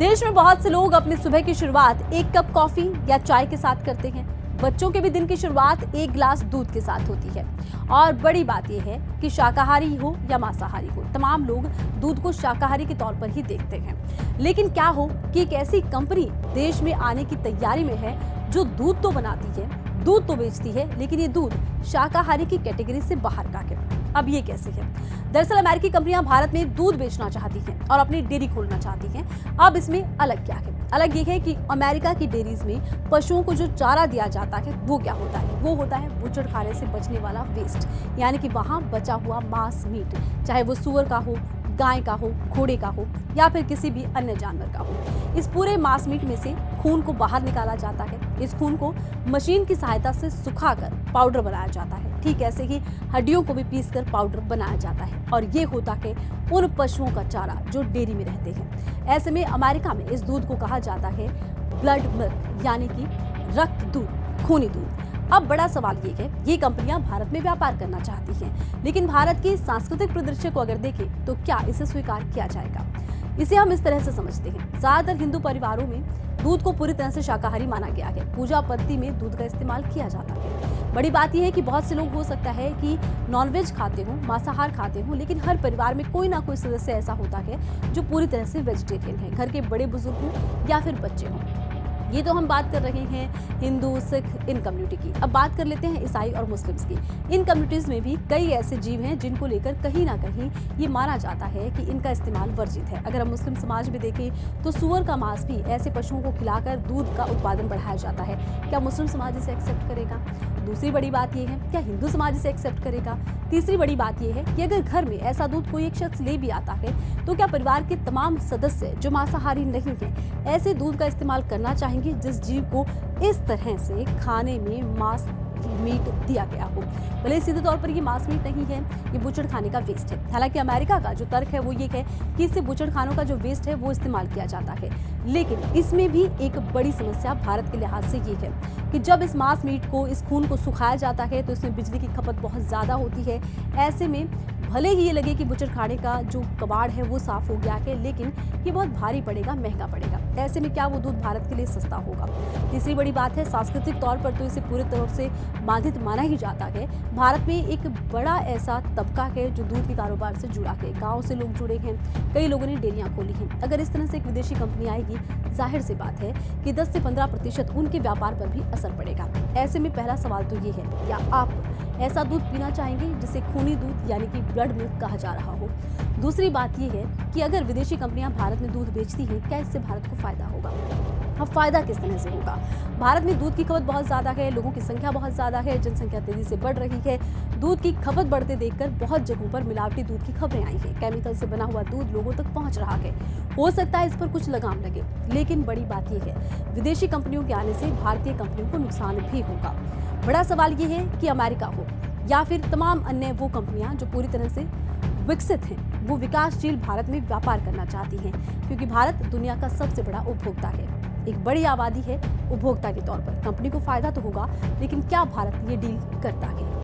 देश में बहुत से लोग अपनी सुबह की शुरुआत एक कप कॉफी या चाय के साथ करते हैं। बच्चों के भी दिन की शुरुआत एक गिलास दूध के साथ होती है। और बड़ी बात यह है कि शाकाहारी हो या मांसाहारी हो, तमाम लोग दूध को शाकाहारी के तौर पर ही देखते हैं। लेकिन क्या हो कि एक ऐसी कंपनी देश में आने की तैयारी में है जो दूध तो बनाती है, दूध तो बेचती है, लेकिन ये दूध शाकाहारी की कैटेगरी से बाहर का है। अब ये कैसे है? दरअसल अमेरिकी कंपनियां भारत में दूध बेचना चाहती हैं और अपनी डेयरी खोलना चाहती हैं। अब इसमें अलग क्या है? अलग ये है कि अमेरिका की डेयरीज में पशुओं को जो चारा दिया जाता है वो क्या होता है? वो होता है बूचड़खाने से बचने वाला वेस्ट, यानी कि वहाँ बचा हुआ मांस मीट, चाहे वो सूअर का हो, गाय का हो, घोड़े का हो या फिर किसी भी अन्य जानवर का हो। इस पूरे मांस मीट में से खून को बाहर निकाला जाता है। इस खून को मशीन की सहायता से सुखाकर पाउडर बनाया जाता है। ठीक ऐसे ही हड्डियों को भी पीसकर पाउडर बनाया जाता है और ये होता है उन पशुओं का चारा जो डेयरी में रहते हैं। ऐसे में अमेरिका में इस दूध को कहा जाता है ब्लड मिल्क, यानी कि रक्त दूध, खूनी दूध। अब बड़ा सवाल ये है, ये कंपनियां भारत में व्यापार करना चाहती हैं, लेकिन भारत की सांस्कृतिक परिदृश्य को अगर देखें तो क्या इसे स्वीकार किया जाएगा? इसे हम इस तरह से समझते हैं। ज्यादातर हिंदू परिवारों में दूध को पूरी तरह से शाकाहारी माना गया है। पूजा पद्धति में दूध का इस्तेमाल किया जाता है। बड़ी बात यह है कि बहुत से लोग हो सकता है कि नॉनवेज खाते हो, मांसाहार खाते हो, लेकिन हर परिवार में कोई ना कोई सदस्य ऐसा होता है जो पूरी तरह से वेजिटेरियन है। घर के बड़े बुजुर्ग हों या फिर बच्चे हों। ये तो हम बात कर रहे हैं हिंदू, सिख, इन कम्युनिटी की। अब बात कर लेते हैं ईसाई और मुस्लिम्स की। इन कम्युनिटीज में भी कई ऐसे जीव हैं जिनको लेकर कहीं ना कहीं ये माना जाता है कि इनका इस्तेमाल वर्जित है। अगर हम मुस्लिम समाज में देखें तो सूअर का मांस भी ऐसे पशुओं को खिलाकर दूध का उत्पादन बढ़ाया जाता है। क्या मुस्लिम समाज इसे एक्सेप्ट करेगा? दूसरी बड़ी बात यह है, क्या हिंदू समाज इसे एक्सेप्ट करेगा? तीसरी बड़ी बात यह है कि अगर घर में ऐसा दूध कोई एक शख्स ले भी आता है तो क्या परिवार के तमाम सदस्य जो मांसाहारी नहीं हैं ऐसे दूध का इस्तेमाल करना चाहेंगे जिस जीव को इस तरह से खाने में मांस मीट दिया गया हो? भले सीधे तौर पर ये मांस मीट नहीं है, ये बूचड़खाने का वेस्ट है। हालांकि अमेरिका का जो तर्क है वो ये है कि इससे बूचड़खानों का जो वेस्ट है वो इस्तेमाल किया जाता है। लेकिन इसमें भी एक बड़ी समस्या भारत के लिहाज से ये है कि जब इस मांस मीट को, इस खून को सुखाया जाता है तो इसमें बिजली की खपत बहुत ज़्यादा होती है। ऐसे में भले ही ये लगे कि बूचड़खाने का जो कबाड़ है वो साफ हो गया है, लेकिन ये बहुत भारी पड़ेगा, महंगा पड़ेगा। ऐसे में क्या वो दूध भारत के लिए सस्ता होगा? तीसरी बड़ी बात है, सांस्कृतिक तौर पर तो इसे पूरी तरह से बाधित माना ही जाता है। भारत में एक बड़ा ऐसा तबका है जो दूध के कारोबार से जुड़ा है। गाँव से लोग जुड़े हैं, कई लोगों ने डेयरियाँ खोली हैं। अगर इस तरह से एक विदेशी कंपनी आएगी, जाहिर सी बात है कि 10 से 15% उनके व्यापार पर भी असर पड़ेगा। ऐसे में पहला सवाल तो ये है, क्या आप ऐसा दूध पीना चाहेंगे जिसे खूनी दूध यानी कि ब्लड मिल्क कहा जा रहा हो? दूसरी बात यह है कि अगर विदेशी कंपनियां भारत में दूध बेचती हैं, क्या इससे भारत को फायदा होगा? अब फायदा किस तरह से होगा? भारत में दूध की खपत बहुत ज़्यादा है, लोगों की संख्या बहुत ज़्यादा है, जनसंख्या तेजी से बढ़ रही है। दूध की खपत बढ़ते देखकर बहुत जगहों पर मिलावटी दूध की खबरें आई हैं। केमिकल से बना हुआ दूध लोगों तक पहुंच रहा है। हो सकता है इस पर कुछ लगाम लगे, लेकिन बड़ी बात यह है, विदेशी कंपनियों के आने से भारतीय कंपनियों को नुकसान भी होगा। बड़ा सवाल ये है कि अमेरिका हो या फिर तमाम अन्य वो कंपनियां जो पूरी तरह से विकसित हैं, वो विकासशील भारत में व्यापार करना चाहती हैं, क्योंकि भारत दुनिया का सबसे बड़ा उपभोक्ता है। एक बड़ी आबादी है। उपभोक्ता के तौर पर कंपनी को फायदा तो होगा, लेकिन क्या भारत ये डील करता है?